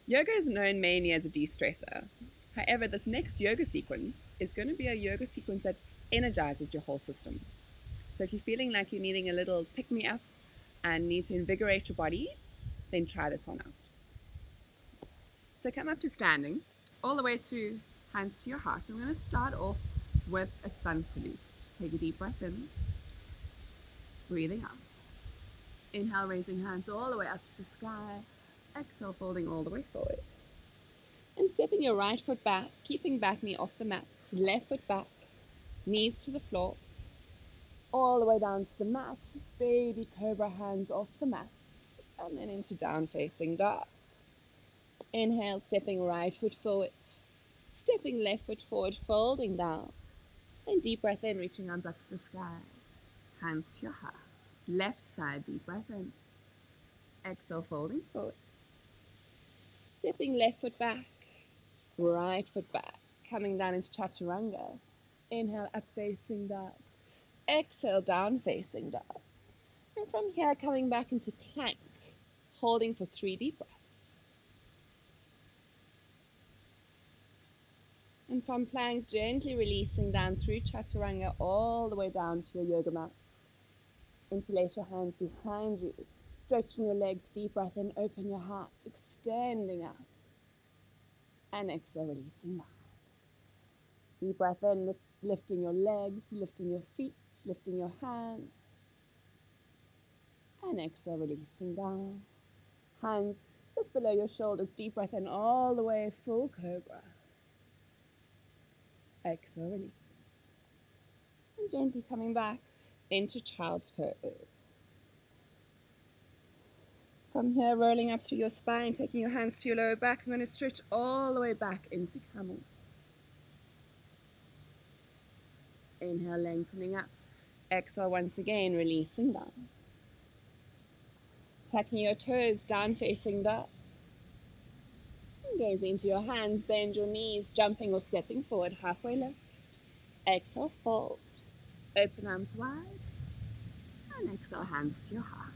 Yoga is known mainly as a de-stressor. However, this next yoga sequence is going to be a yoga sequence that energizes your whole system. So if you're feeling like you're needing a little pick-me-up and need to invigorate your body, then try this one out. So come up to standing, all the way to hands to your heart. I'm going to start off with a sun salute. Take a deep breath in, breathing out. Inhale, raising hands all the way up to the sky. Exhale, folding all the way forward. And stepping your right foot back, keeping back knee off the mat. Left foot back, knees to the floor. All the way down to the mat. Baby cobra, hands off the mat. And then into down facing dog. Inhale, stepping right foot forward. Stepping left foot forward, folding down. And deep breath in, reaching arms up to the sky. Hands to your heart. Left side, deep breath in. Exhale, folding forward. Stepping left foot back. Right foot back. Coming down into chaturanga. Inhale, up facing dog. Exhale, down facing dog. And from here, coming back into plank. Holding for 3 deep breaths. And from plank, gently releasing down through chaturanga all the way down to your yoga mat. Interlace your hands behind you, stretching your legs, deep breath in, open your heart, extending out. And exhale, releasing back. Deep breath in, lifting your legs, lifting your feet, lifting your hands. And exhale, releasing down. Hands just below your shoulders, deep breath in all the way, full cobra. Exhale, release. And gently coming back into child's pose. From here, rolling up through your spine, taking your hands to your lower back. I'm going to stretch all the way back into camel. Inhale, lengthening up. Exhale, once again, releasing down. Tucking your toes, down facing dog. Gaze into your hands, bend your knees, jumping or stepping forward, halfway lift. Exhale, fold. Open arms wide. And exhale, hands to your heart.